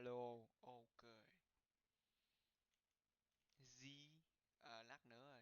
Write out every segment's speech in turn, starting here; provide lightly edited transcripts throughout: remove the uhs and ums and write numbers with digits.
Alo, ok. Gì? Lát nữa rồi.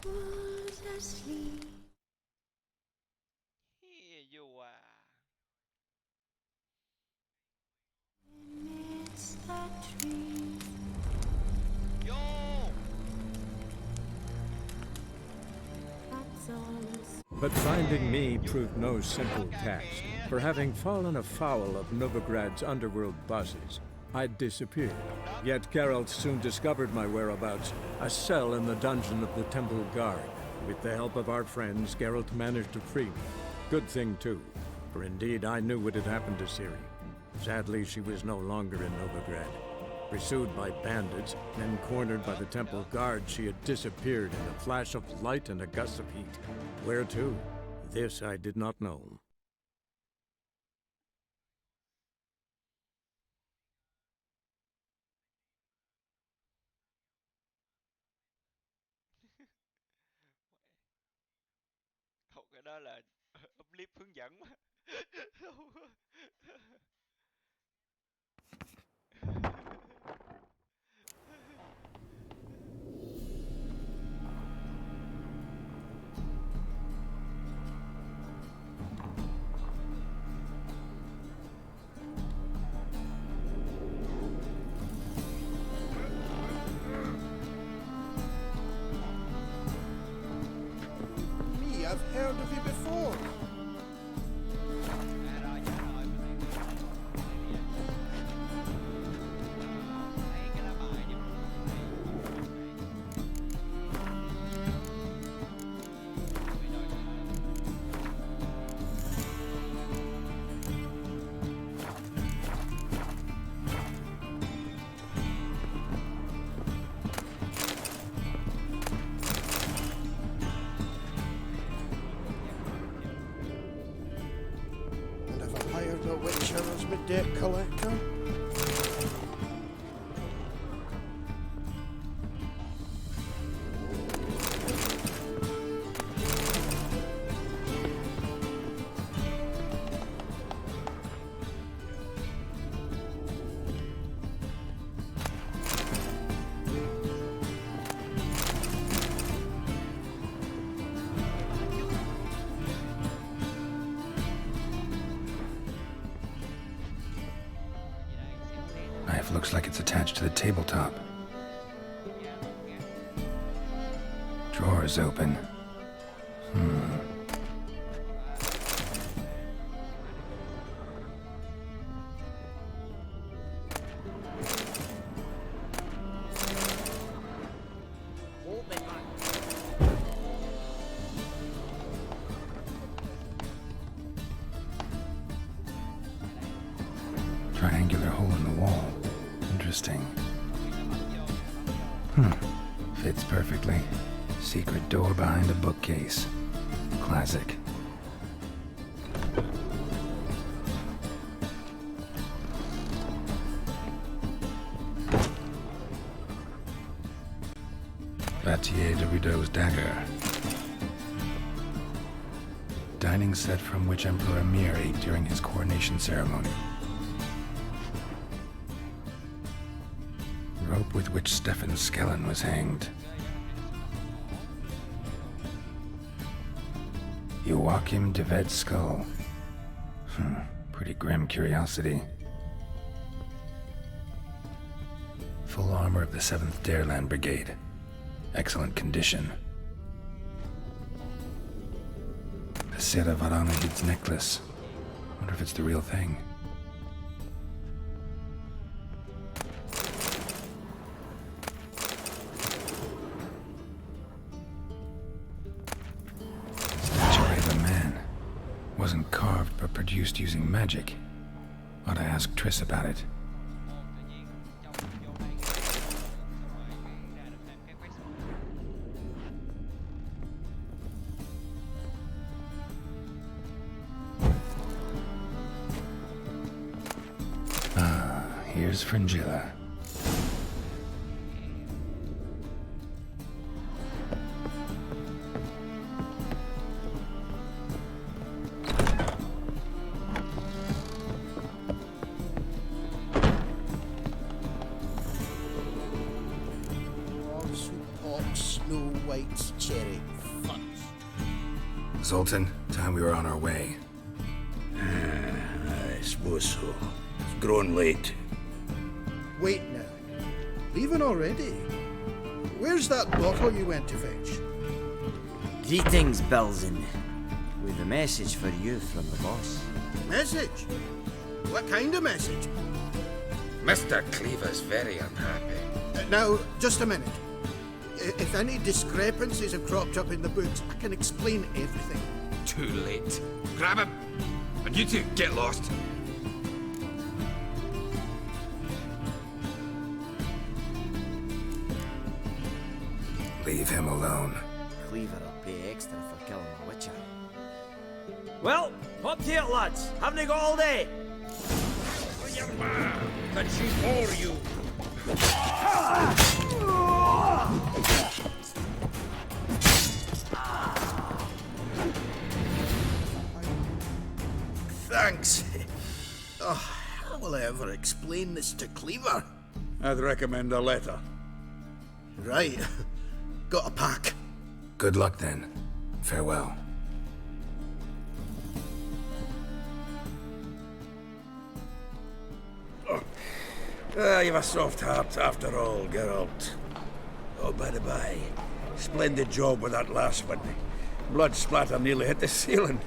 Was asleep. Hi, dù à. It's that tree. Vô! That's all. But finding me proved no simple Ca task, kìa. for having fallen afoul of Novigrad's underworld bosses, I'd disappeared. Yet Geralt soon discovered my whereabouts, a cell in the dungeon of the Temple Guard. With the help of our friends, Geralt managed to free me. Good thing, too, for indeed I knew what had happened to Ciri. Sadly, she was no longer in Novigrad. Pursued by bandits, then cornered by the Temple Guard, she had disappeared in a flash of light and a gust of heat. Where to? This I did not know. Không, cái đó là clip hướng dẫn mà. Me, I've heard of you before. Nhớ rồi. Thấy cái lá bài chứ. And have I hired a Witcherrrr as my debt collector? Knife looks like it's attached to the tabletop. Drawer is open. Triangular hole in the wall. Interesting. Fits perfectly. Secret door behind a bookcase. Classic. Batier de Rideau's dagger. Dining set from which Emperor Emir ate during his coronation ceremony. Rope with which Stefan Skellen was hanged. Joachim de Ved's skull. Pretty grim curiosity. Full armor of the 7th Dareland Brigade. Excellent condition. The Sera Varanahid's necklace. Wonder if it's the real thing. just using magic. Ought to ask Triss about it. Ah, here's Fringilla. Snow White's cherry fudge. Zoltan, time we were on our way. I suppose so. It's grown late. Wait now. Leaving already? Where's that bottle you went to fetch? Greetings, Belzen. With a message for you from the boss. Message? What kind of message? Mr. Cleaver's very unhappy. Now, just a minute. If any discrepancies have cropped up in the books, I can explain everything. Too late. Grab him! And you two, get lost. Leave him alone. Cleaver will pay extra for killing a witcher. Well, up to it, lads. Haven't you got all day? Can she bore you? Thanks. Oh, how will I ever explain this to Cleaver? I'd recommend a letter. Right. Got a pack. Good luck then. Farewell. You've a soft heart after all, Geralt. Oh, by the by, splendid job with that last one. Blood splatter nearly hit the ceiling.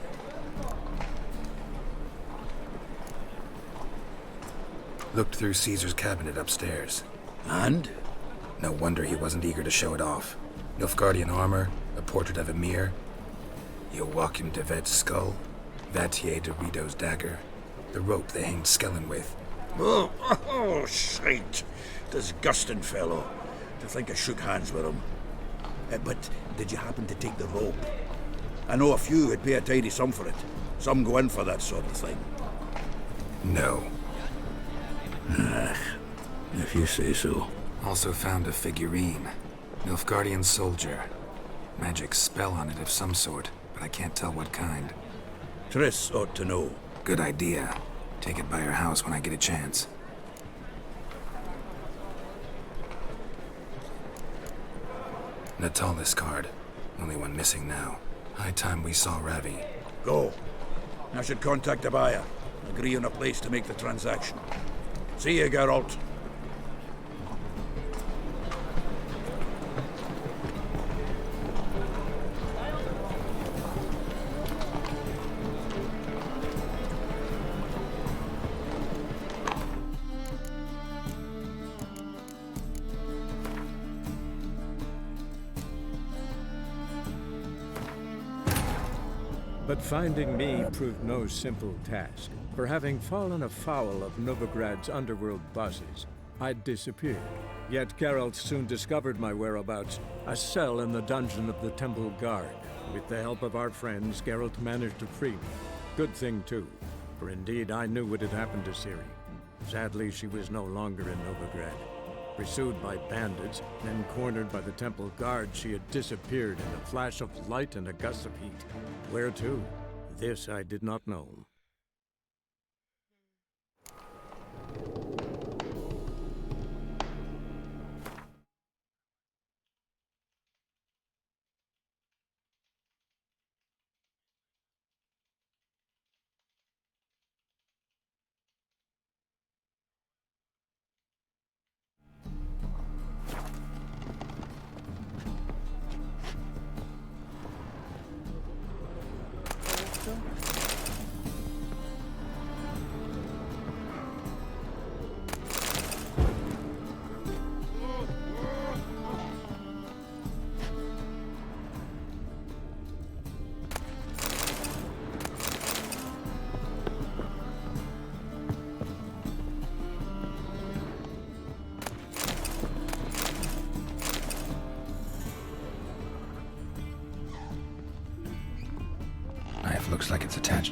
Looked through Caesar's cabinet upstairs. And? No wonder he wasn't eager to show it off. Nilfgaardian armor, a portrait of Emir, Joachim de Vet's skull, Vatier de Rideau's dagger, the rope they hanged Skellen with. Oh, shite. Disgusting fellow. To think I shook hands with him. But did you happen to take the rope? I know a few would pay a tidy sum for it. Some go in for that sort of thing. No. If you say so. Also found a figurine. Nilfgaardian soldier. Magic spell on it of some sort, but I can't tell what kind. Triss ought to know. Good idea. Take it by her house when I get a chance. Natalis card. Only one missing now. High time we saw Ravi. Go. I should contact the buyer. Agree on a place to make the transaction. See you, Geralt. But finding me proved no simple task. For having fallen afoul of Novigrad's underworld bosses, I'd disappeared. Yet Geralt soon discovered my whereabouts, a cell in the dungeon of the Temple Guard. With the help of our friends, Geralt managed to free me. Good thing too, for indeed I knew what had happened to Ciri. Sadly, she was no longer in Novigrad. Pursued by bandits, then cornered by the Temple Guard, she had disappeared in a flash of light and a gust of heat. Where to? This I did not know.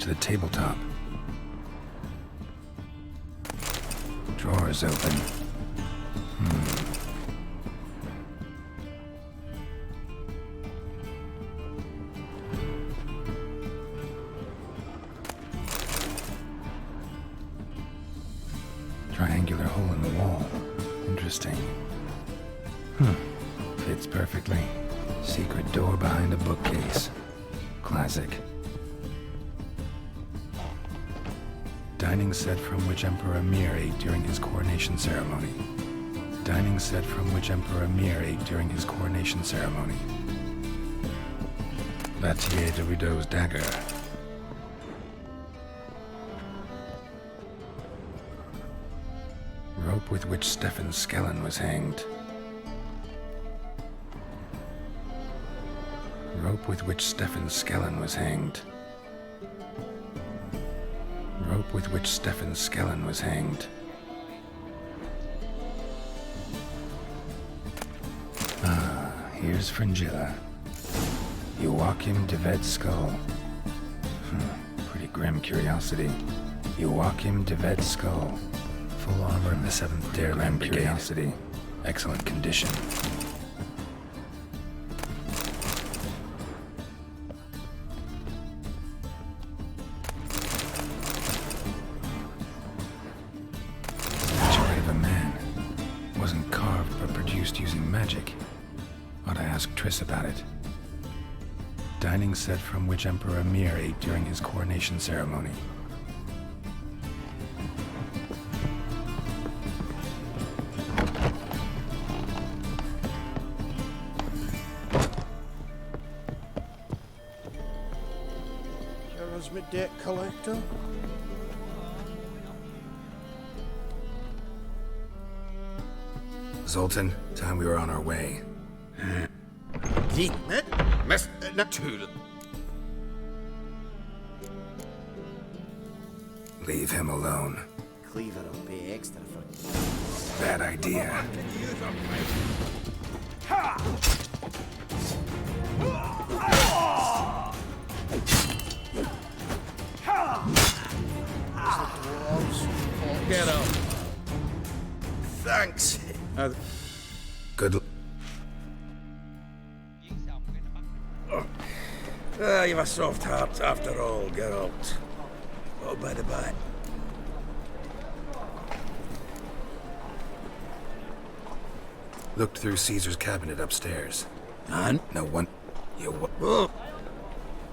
to the tabletop. Drawers open. Triangular hole in the wall. Interesting. Fits perfectly. Secret door behind a bookcase. Classic. Dining set from which Emperor Mir ate during his coronation ceremony. Dining set from which Emperor Mir ate during his coronation ceremony. Vattier de Rideau's dagger. Rope with which Stefan Skellen was hanged. Rope with which Stefan Skellen was hanged. Rope with which Stefan Skellen was hanged. Here's Fringilla. Joachim de Ved's skull. Pretty grim curiosity. Joachim de Ved's skull. Full armor of the 7th Dareland Brigade. Curiosity. Excellent condition. Portrait of a man. Wasn't carved but produced using magic. Ought to ask Triss about it. Dining set from which Emperor Mir ate during his coronation ceremony. Here's my debt collector. Zoltan, time we were on our way. Miss Natur. Leave him alone. Cleaver will pay extra for... Bad idea. Get up. Thanks. Good. You've a soft heart after all, Geralt. Oh, by the by. Looked through Caesar's cabinet upstairs. And? No one. You. Oh.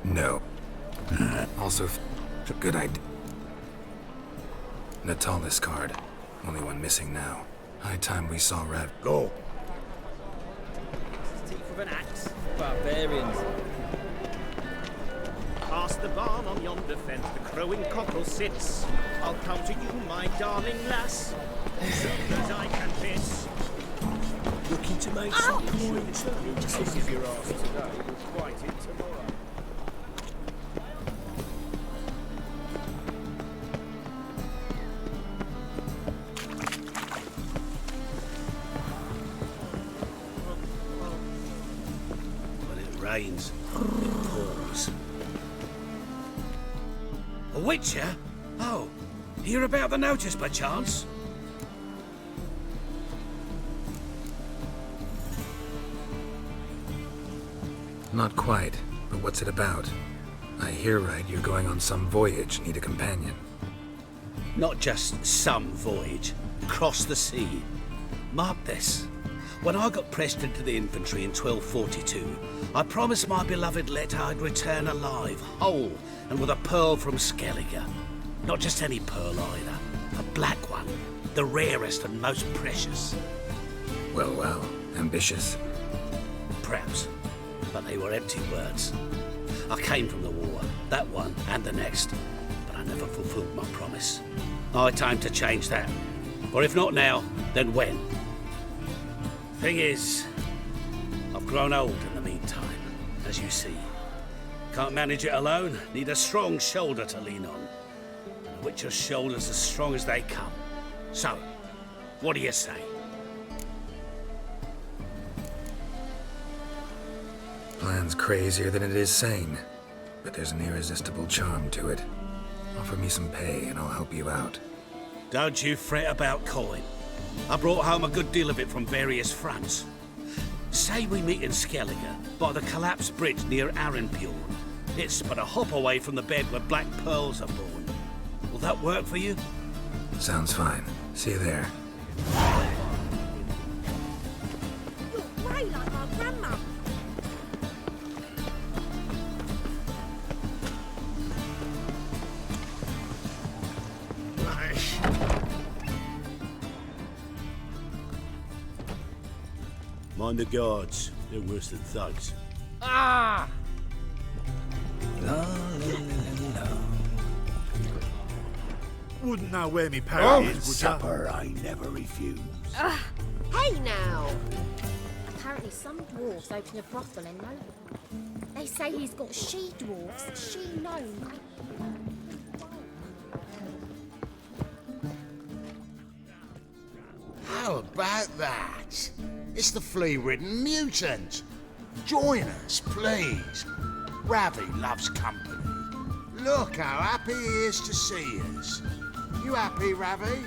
No. Also, good idea. Natalis card. Only one missing now. High time we saw Rev. Go. Teeth of an axe. Barbarians. Past the barn on yonder fence, the crowing cockerel sits. I'll come to you, my darling lass, as I can kiss. Looking to make some points. Just if you're asked today, you'll quite it tomorrow. When it rains, it pours. A Witcher? Oh, hear about the notice by chance? Not quite, but what's it about? I hear right you're going on some voyage, need a companion. Not just some voyage, across the sea. Mark this. When I got pressed into the infantry in 1242, I promised my beloved Let I'd return alive, whole, and with a pearl from Skellige. Not just any pearl either, a black one, the rarest and most precious. Well, well, ambitious. Perhaps, but they were empty words. I came from the war, that one and the next, but I never fulfilled my promise. High time to change that. Or if not now, then when? Thing is, I've grown old in the meantime, as you see. Can't manage it alone, need a strong shoulder to lean on. And a Witcher's shoulder's as strong as they come. So, what do you say? Plan's crazier than it is sane, but there's an irresistible charm to it. Offer me some pay and I'll help you out. Don't you fret about coin. I brought home a good deal of it from various fronts. Say we meet in Skellige, by the collapsed bridge near Arrenpjord. It's but a hop away from the bed where black pearls are born. Will that work for you? Sounds fine. See you there. You're grey like our grandma. Mind the guards. They're worse than thugs. Ah! Wouldn't know where me parrot Oh, is, would ya? supper I never refuse. Hey now! Apparently some dwarves open a brothel in Nolan. They say he's got she-dwarfs, she-gnome. How about that? It's the flea-ridden mutant. Join us, please. Ravi loves company. Look how happy he is to see us. You happy, Ravi?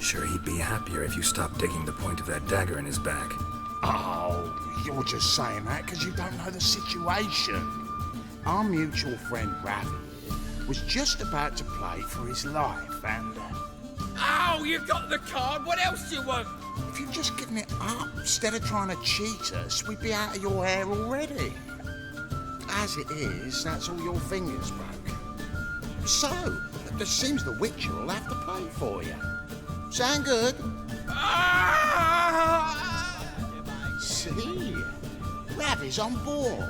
Sure, he'd be happier if you stopped digging the point of that dagger in his back. Oh, you're just saying that because you don't know the situation. Our mutual friend Ravi was just about to play for his life, and Oh, you got the card. What else do you want? if you'd just given it up instead of trying to cheat us, we'd be out of your hair already. As it is, that's all your fingers broke. So, it seems the Witcher will have to play for you. Sound good? See? Ravi's on board.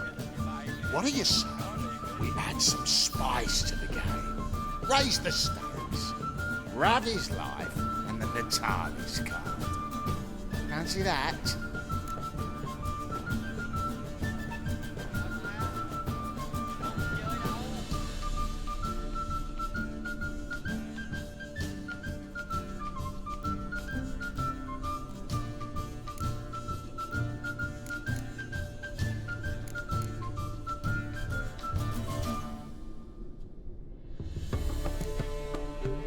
What do you say? We add some spice to the game. Raise the stakes. Ravi's life and the Natalis card. Fancy that?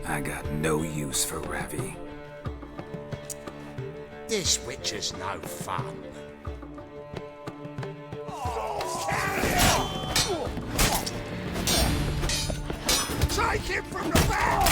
I got no use for Ravi. This Witcher's no fun. Take him from the back!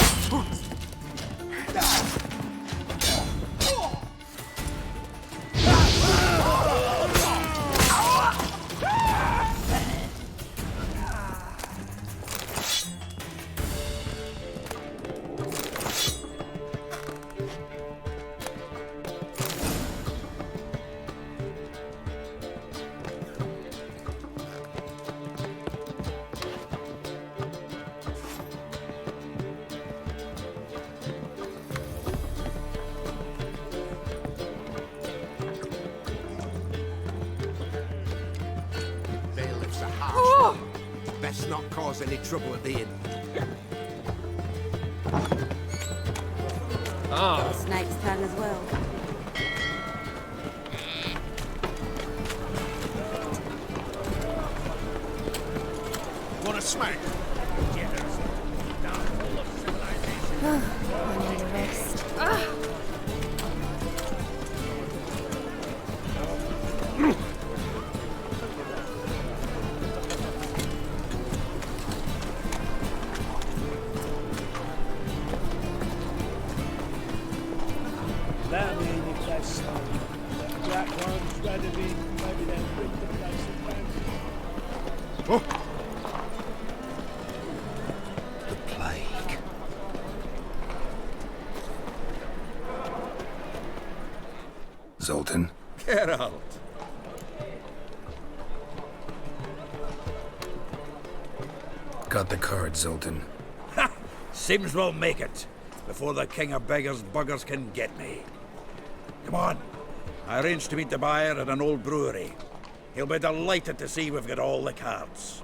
Best not cause any trouble at the inn. Got a snake's tongue as well. Want a smack? I need a rest. That mean if that's black one's ready, maybe they'll bring the place of Oh, The plague. Zoltan, Geralt. got the card, Zoltan. Ha! Sims will make it before the king of beggars buggers can get me. Come on. I arranged to meet the buyer at an old brewery. He'll be delighted to see we've got all the cards.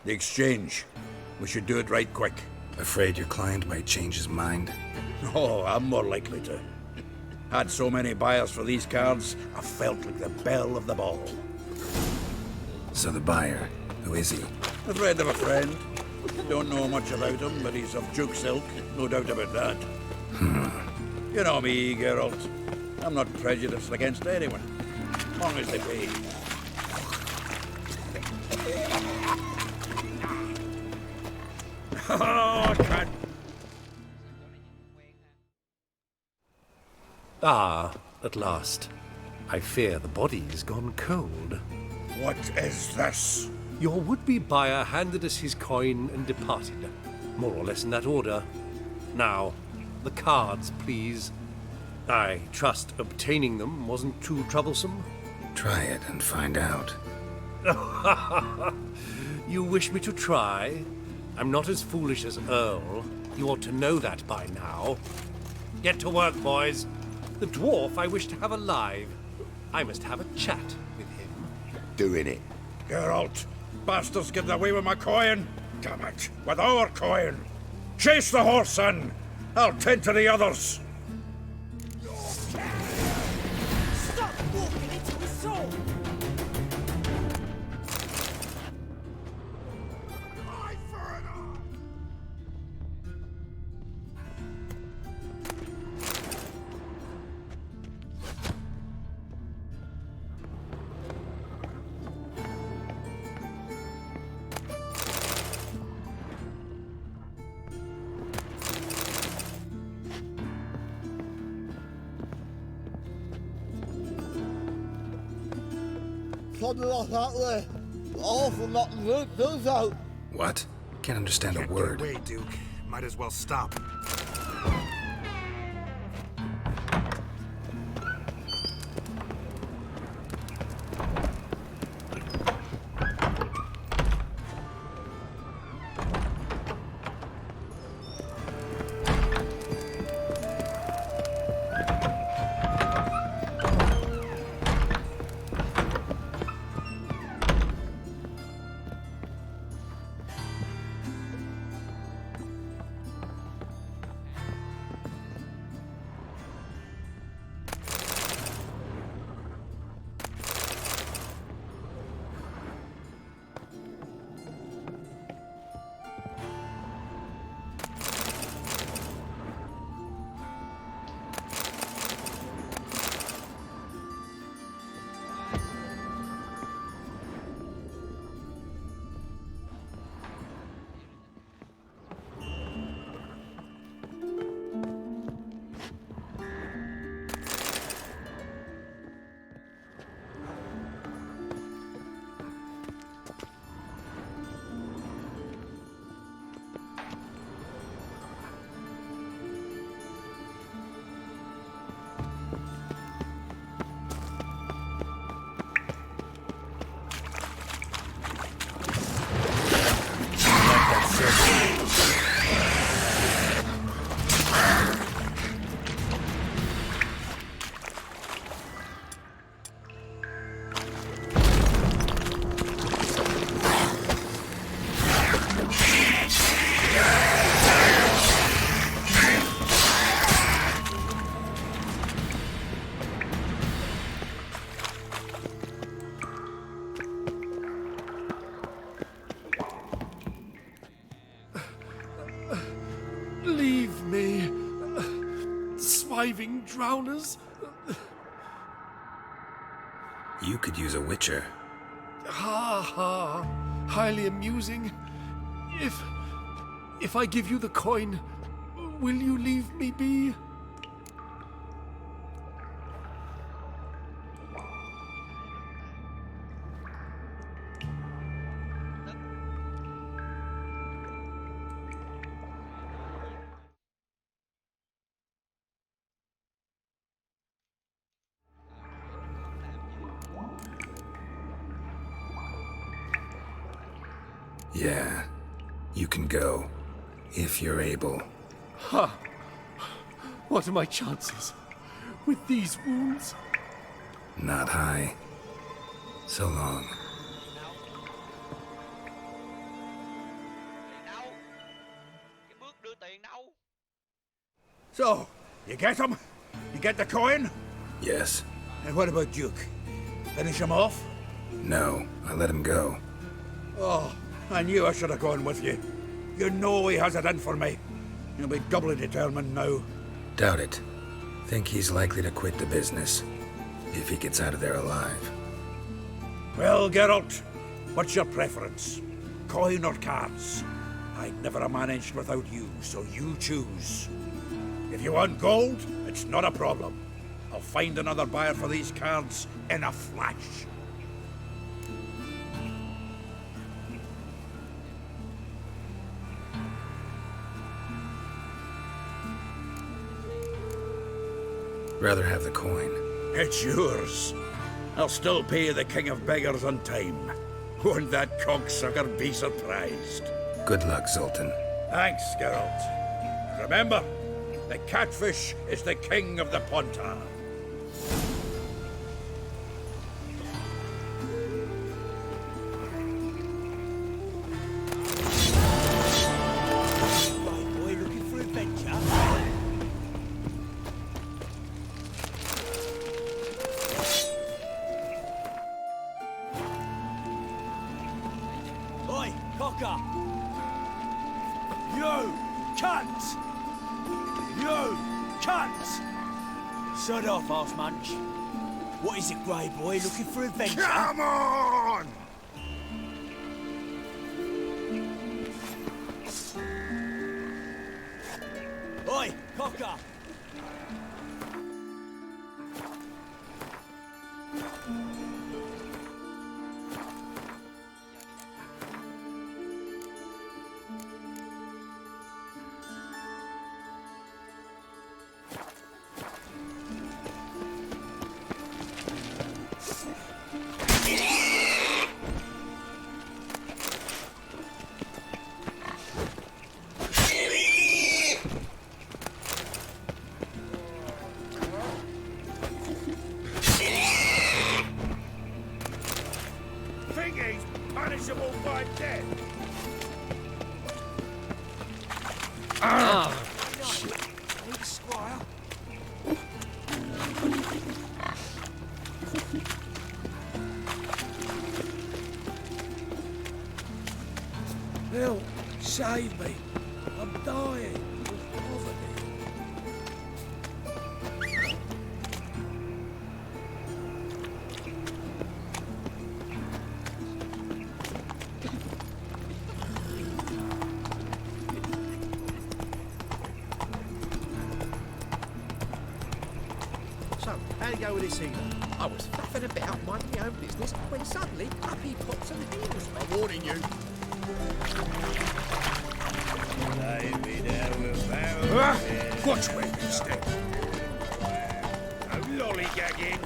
The exchange. We should do it right quick. Afraid your client might change his mind? Oh, I'm more likely to. Had so many buyers for these cards, I felt like the belle of the ball. So the buyer, who is he? A friend of a friend. Don't know much about him, but he's of Duke silk, no doubt about that. You know me, Geralt. I'm not prejudiced against anyone, as long as they pay. Oh, I can't. Ah, at last. I fear the body's gone cold. What is this? Your would-be buyer handed us his coin and departed. More or less in that order. Now, the cards, please. I trust obtaining them wasn't too troublesome. Try it and find out. You wish me to try? I'm not as foolish as Earl. You ought to know that by now. Get to work, boys. The dwarf I wish to have alive. I must have a chat with him. Doing it. Geralt, bastards getting away with my coin. Damn it, with our coin. Chase the horse, son. I'll tend to the others. Stop walking into the sword! Something like that there. Awful not to do so. What? Can't understand a word. Wait, Duke. Might as well stop. Leave me, swiving drowners. You could use a witcher. Ha ha, highly amusing. If I give you the coin, will you leave me be? Yeah, you can go, if you're able. Ha! What are my chances with these wounds? Not high. So long. Cái bước So, you get him? You get the coin? Yes. And what about Duke? Finish him off? No, I let him go. Oh, I knew I should have gone with you. You know he has it in for me. He'll be doubly determined now. Doubt it. Think he's likely to quit the business, if he gets out of there alive. Well, Geralt, what's your preference? Coin or cards? I'd never have managed without you, so you choose. If you want gold, it's not a problem. I'll find another buyer for these cards in a flash. Rather have the coin. It's yours. I'll still pay the King of Beggars on time. Won't that cocksucker be surprised? Good luck, Zoltan. Thanks, Geralt. Remember, the catfish is the king of the Pontar. Right, boy, looking for adventure? Oi, cocker! You cunt! You cunt! Sod off, arse munch. What is it, grey boy? Looking for adventure? Come on! Oi, cocker! Think he's punishable by death. Big squire. Help! Save me! I'm dying of poverty. So, how'd it go with this healer? I was faffing about minding my own business when suddenly up he pops and heals. I'm warning you. Watch where you step. No lollygagging.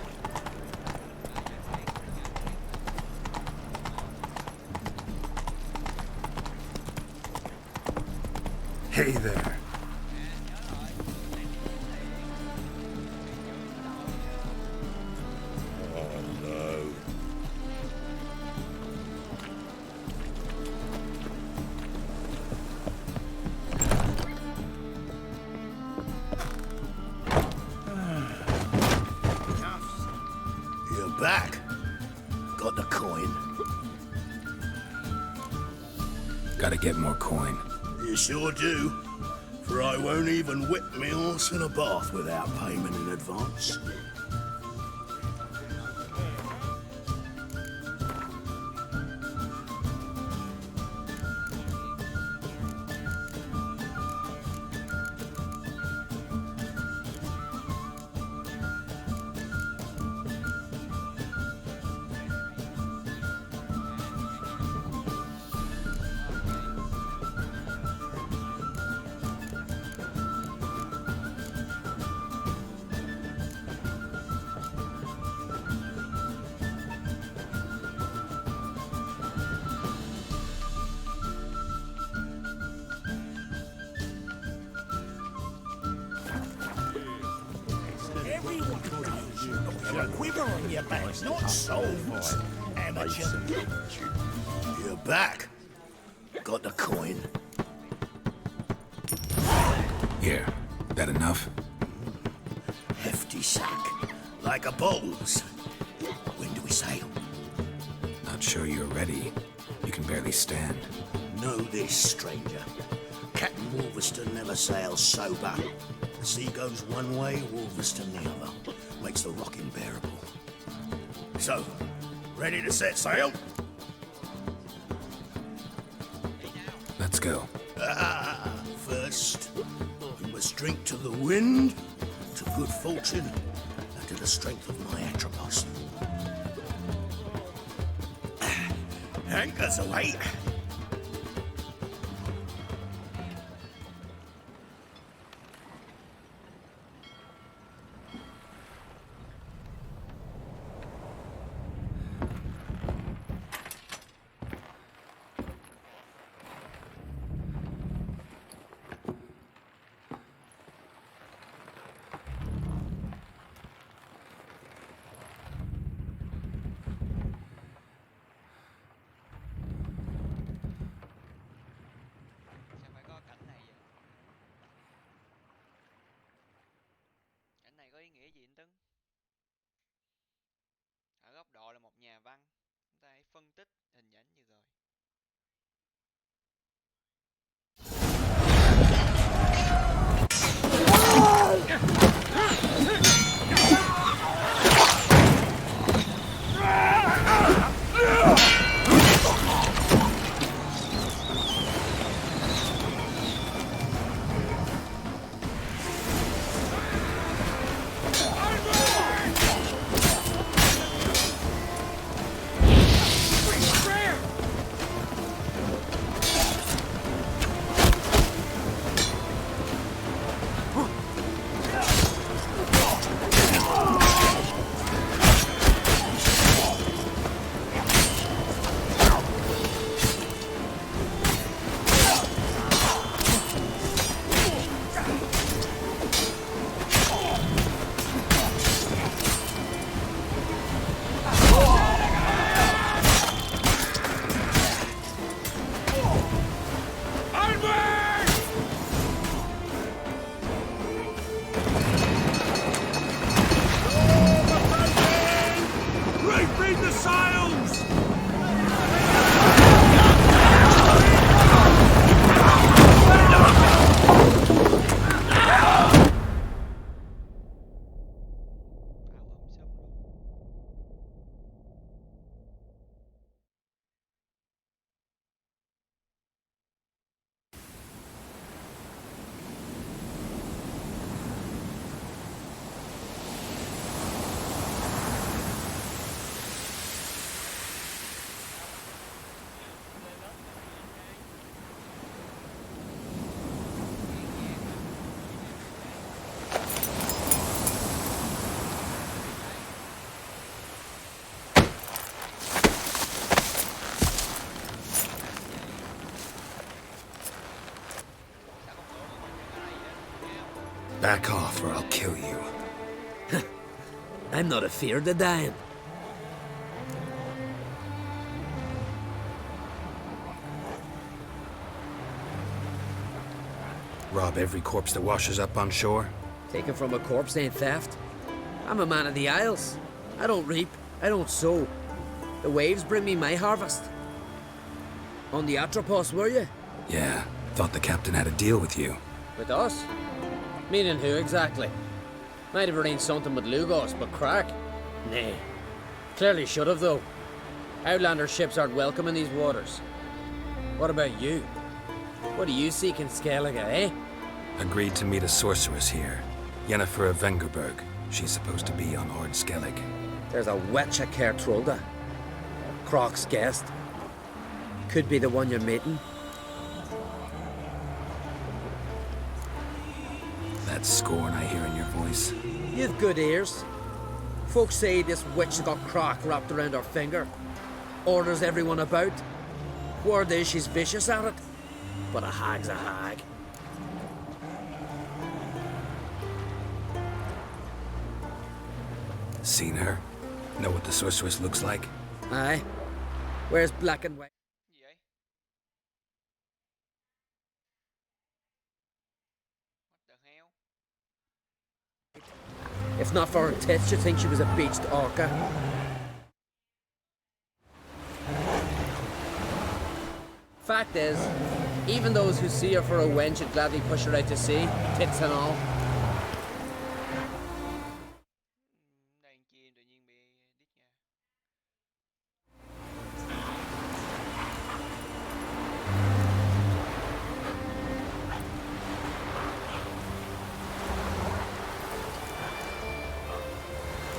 Hey there. Oh no. You're back. Got the coin. Gotta get more coin. You sure do. For I won't even whip me horse in a bath without payment in advance. A quiver on your back, not souls. Amateur. You're back. Got the coin. Here, That enough? Hefty sack, like a bull's. When do we sail? Not sure you're ready. You can barely stand. Know this, stranger. Captain Wolverston never sails sober. The sea goes one way, Wolverston the other. Makes the rocking bearable. So, ready to set sail? Let's go. First, we must drink to the wind, to good fortune, and to the strength of my Atropos. Anchors away. Sao phải có cảnh này vậy? Cảnh này có ý nghĩa gì anh Tấn? Ở góc độ là một nhà văn, chúng ta hãy phân tích hình ảnh như rồi. Reefing the sails! Back off or I'll kill you. I'm not afeard of dying. Rob every corpse that washes up on shore? Taken from a corpse ain't theft. I'm a man of the Isles. I don't reap, I don't sow. The waves bring me my harvest. On the Atropos, were you? Yeah, thought the captain had a deal with you. With us? Meaning who exactly? Might have arranged something with Lugos, but crack? Nay. Clearly should have, though. Outlander ships aren't welcome in these waters. What about you? What do you seek in Skellige, eh? Agreed to meet a sorceress here. Yennefer of Vengerberg. She's supposed to be on Ord Skellig. There's a Witcherrrr Trolda. Croc's guest. Could be the one you're meeting. That scorn I hear in your voice. You've good ears. Folks say this witch got croc wrapped around her finger. Orders everyone about. Word is she's vicious at it. But a hag's a hag. Seen her? Know what the sorceress looks like? Aye. Wears black and white. Gì vậy? What the hell? If not for her tits, you'd think she was a beached orca. Fact is, even those who see her for a wench would gladly push her out to sea, tits and all.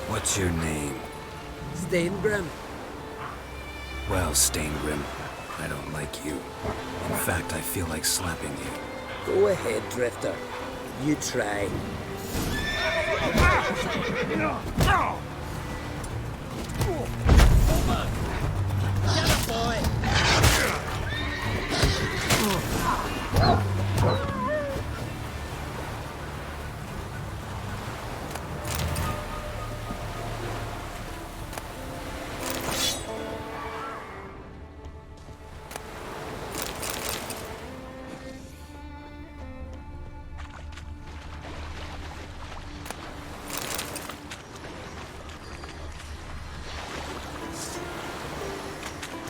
What's your name? Steingrim. Well, Steingrim, I don't like you. In fact, I feel like slapping you. Go ahead, Drifter. You try. Get a boy!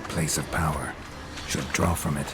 Place of power. Should draw from it.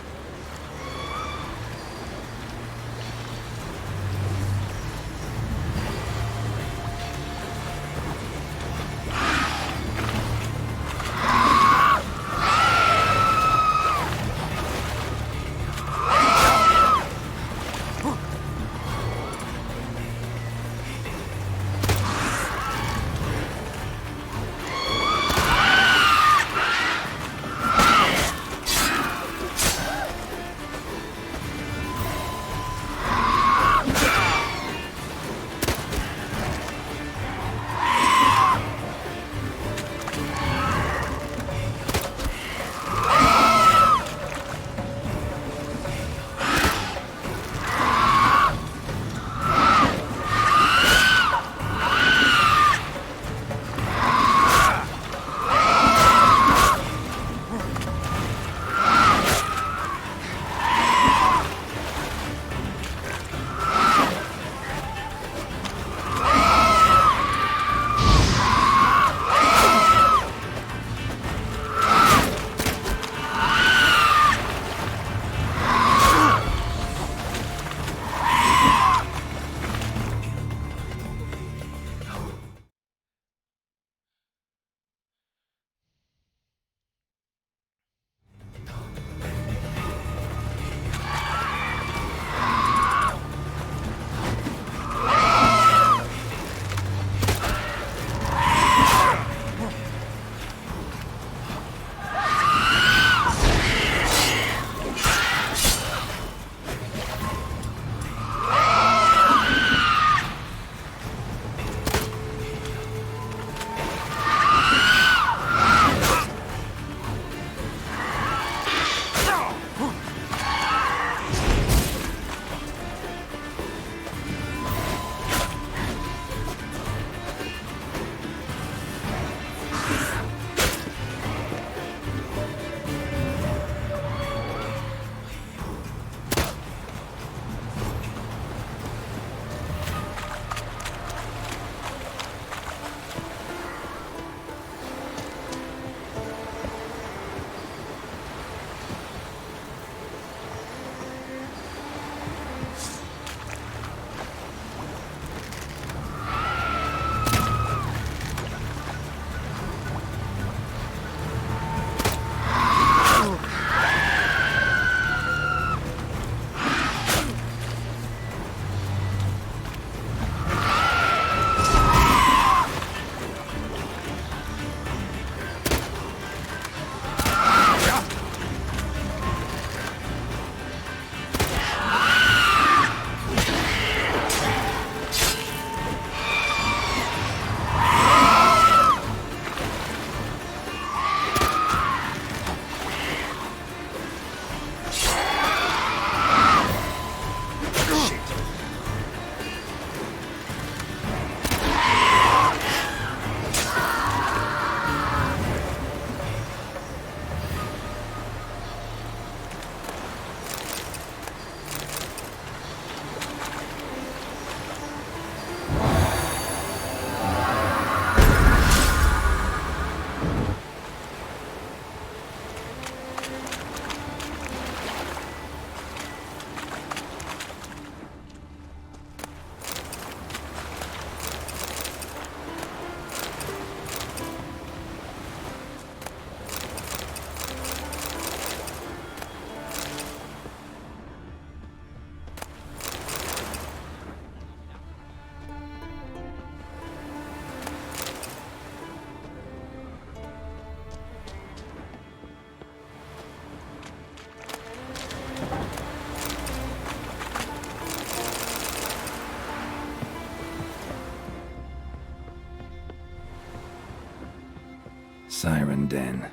Siren Den.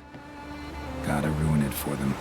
Gotta ruin it for them.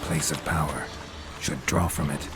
Place of power. Should draw from it.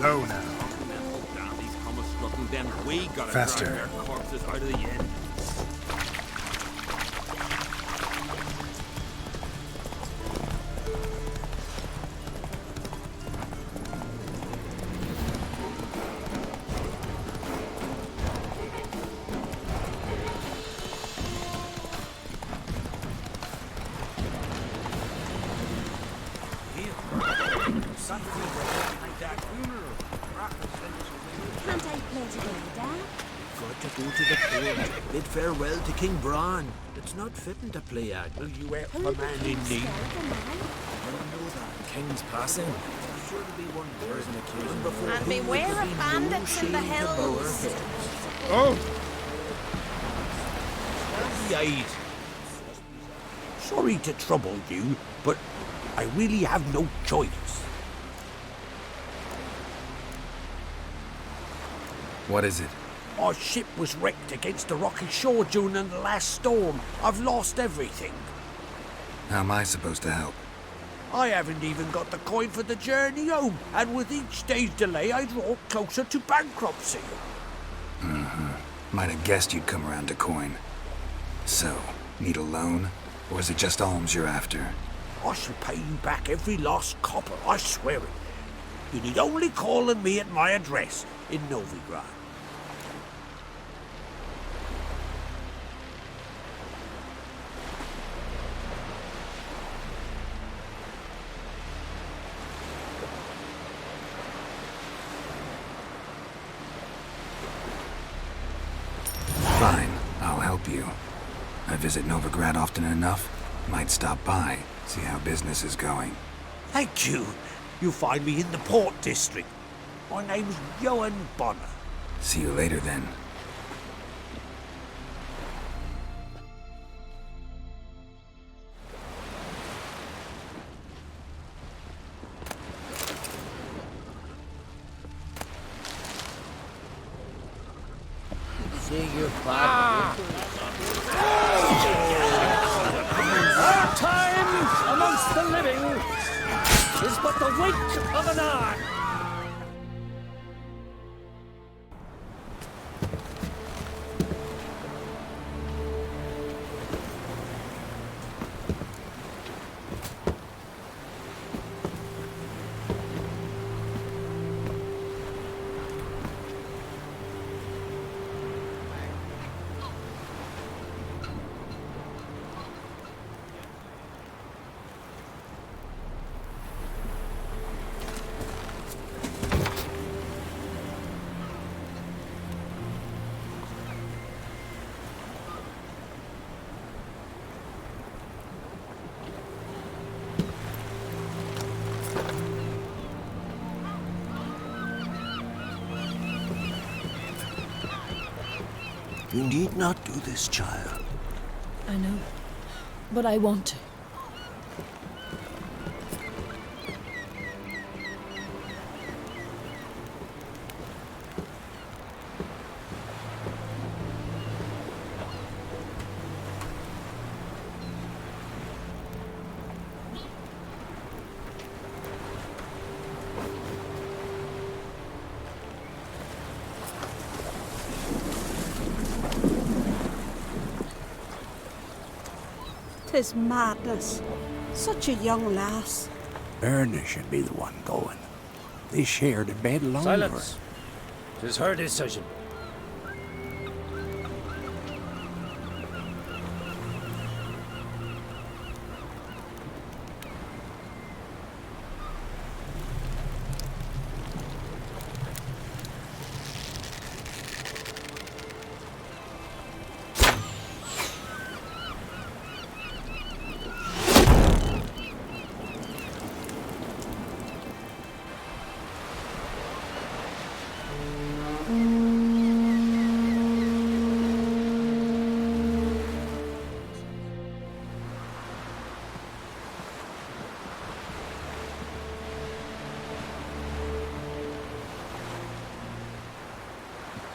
Slow now. Damn, these comers strutting, then we gotta Faster. drag their corpses out of the inn. Can't I play together, Dad? Got to go to the court. Bid farewell to King Bran. It's not fitting to play at. Will you help a man in need? King's passing. Sure to be one There's an occasion before And beware of bandits in the hills. Oh! Yide. Sorry to trouble you, but I really have no choice. What is it? Our ship was wrecked against the rocky shore during the last storm. I've lost everything. How am I supposed to help? I haven't even got the coin for the journey home, and with each day's delay, I draw closer to bankruptcy. Might have guessed you'd come around to coin. So, need a loan? Or is it just alms you're after? I shall pay you back every lost copper, I swear it. You need only call on me at my address in Novigrad. Fine, I'll help you. I visit Novigrad often enough. Might stop by, see how business is going. Thank you. You'll find me in the Port District. My name's Johan Bonner. See you later then. See you back. Our time amongst the living is but the wink of an eye. You need not do this, child. I know, but I want to. Tis madness. Such a young lass. Erna should be the one going. They shared a bed longer. Silence. 'Tis her decision.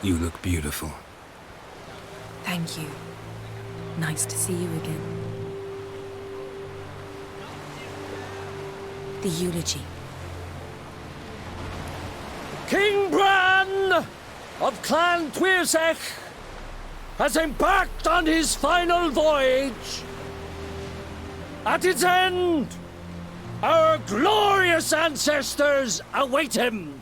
You look beautiful. Thank you. Nice to see you again. The eulogy. King Bran of Clan Cumbackkkkk has embarked on his final voyage. At its end, our glorious ancestors await him.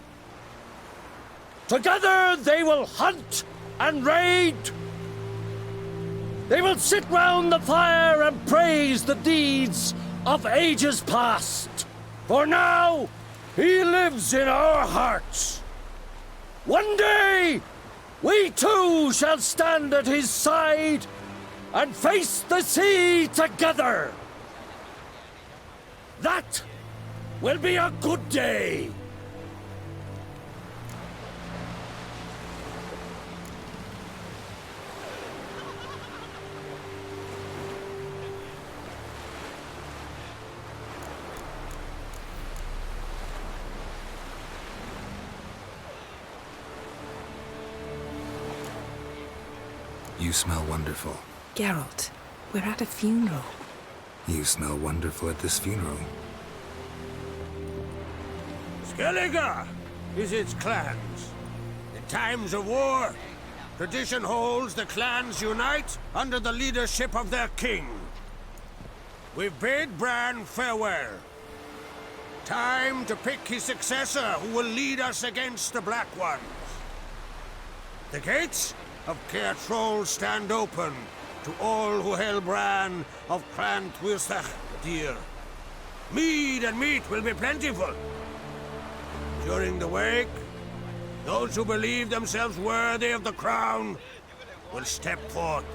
Together they will hunt and raid. They will sit round the fire and praise the deeds of ages past. For now, he lives in our hearts. One day, we too shall stand at his side and face the sea together. That will be a good day. You smell wonderful. Geralt, we're at a funeral. You smell wonderful at this funeral. Skellige visits clans. In times of war, tradition holds the clans unite under the leadership of their king. We've bid Bran farewell. Time to pick his successor who will lead us against the Black Ones. The gates of Caer Troll stand open to all who hail Bran of Clan Cumbackkk dear. Mead and meat will be plentiful. During the wake, those who believe themselves worthy of the crown will step forth.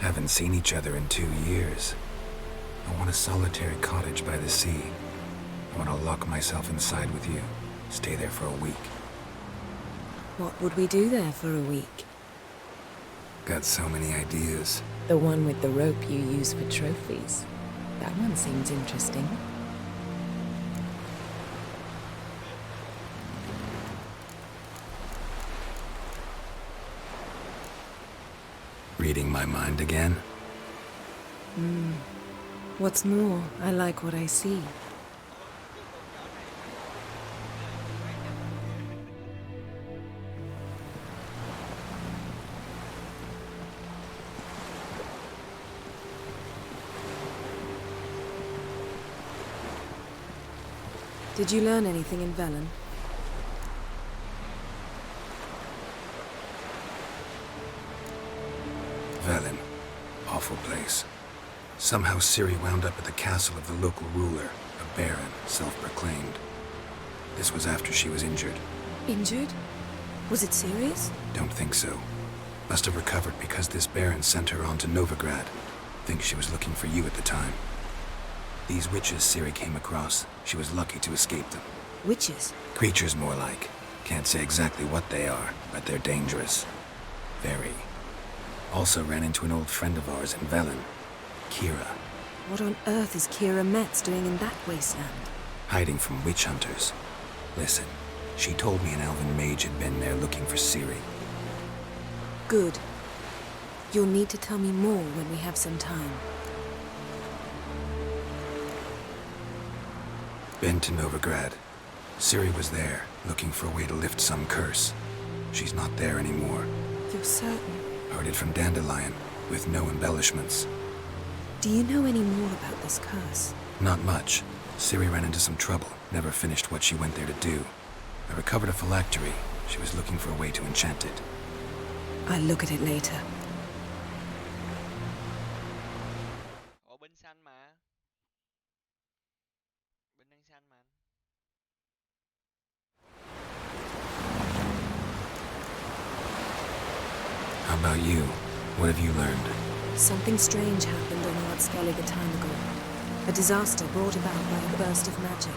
Haven't seen each other in 2 years. I want a solitary cottage by the sea. I want to lock myself inside with you. Stay there for a week. What would we do there for a week? Got so many ideas. The one with the rope you use for trophies. That one seems interesting. Reading my mind again? What's more, I like what I see. Did you learn anything in Velen? Velen. Awful place. Somehow Ciri wound up at the castle of the local ruler, a baron, self-proclaimed. This was after she was injured. Injured? Was it serious? Don't think so. Must have recovered because this baron sent her on to Novigrad. Think she was looking for you at the time. These witches Ciri came across, she was lucky to escape them. Witches? Creatures more like. Can't say exactly what they are, but they're dangerous. Very. Also ran into an old friend of ours in Velen, Kira. What on earth is Kira Metz doing in that wasteland? Hiding from witch hunters. Listen, she told me an elven mage had been there looking for Ciri. Good. You'll need to tell me more when we have some time. Been to Novigrad. Ciri was there, looking for a way to lift some curse. She's not there anymore. You're certain? Heard it from Dandelion, with no embellishments. Do you know any more about this curse? Not much. Ciri ran into some trouble, never finished what she went there to do. I recovered a phylactery. She was looking for a way to enchant it. I'll look at it later. Ủa binh xanh mà. Binh đang xanh mà. How about you? What have you learned? Something strange happened on Ard Skellige a time ago. A disaster brought about by a burst of magic.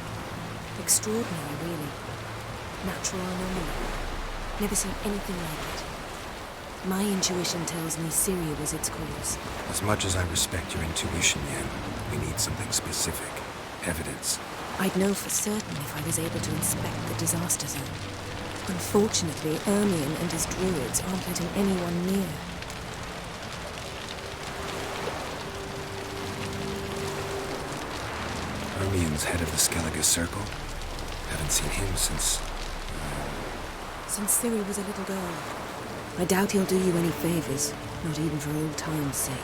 Extraordinary, really. Natural anomaly. Never seen anything like it. My intuition tells me Syria was its cause. As much as I respect your intuition, Yen, we need something specific. Evidence. I'd know for certain if I was able to inspect the disaster zone. Unfortunately, Ermion and his druids aren't letting anyone near. Ermion's head of the Skellige Circle? Haven't seen him since... Since Ciri was a little girl. I doubt he'll do you any favors, not even for old time's sake.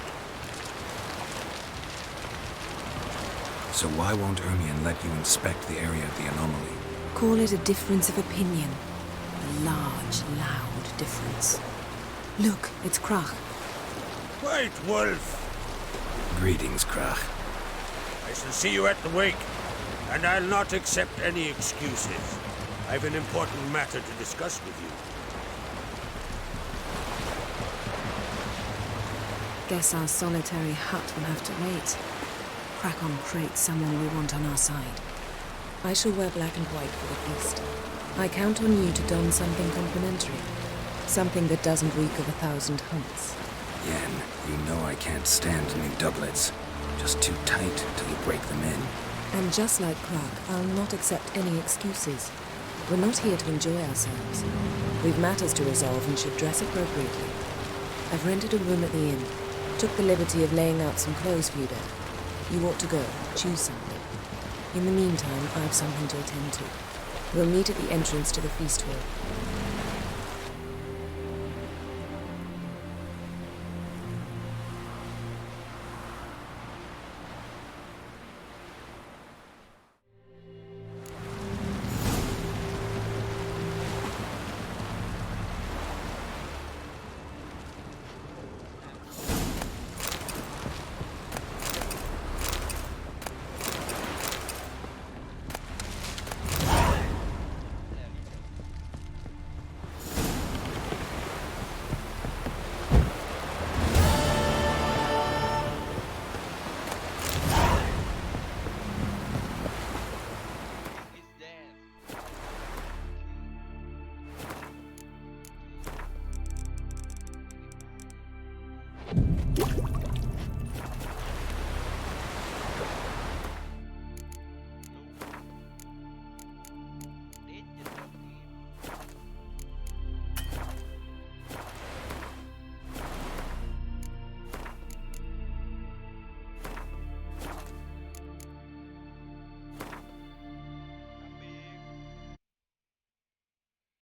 So why won't Ermion let you inspect the area of the anomaly? Call it a difference of opinion. A large, loud difference. Look, it's Krach. White Wolf! Greetings, Krach. I shall see you at the wake, and I'll not accept any excuses. I've an important matter to discuss with you. Guess our solitary hut will have to wait. Crack on crate someone we want on our side. I shall wear black and white for the feast. I count on you to don something complimentary. Something that doesn't reek of 1,000 hunts. Yen, you know I can't stand new doublets. Just too tight till you break them in. And just like Krach, I'll not accept any excuses. We're not here to enjoy ourselves. We've matters to resolve and should dress appropriately. I've rented a room at the inn. Took the liberty of laying out some clothes for you there. You ought to go. Choose something. In the meantime, I have something to attend to. We'll meet at the entrance to the feast hall.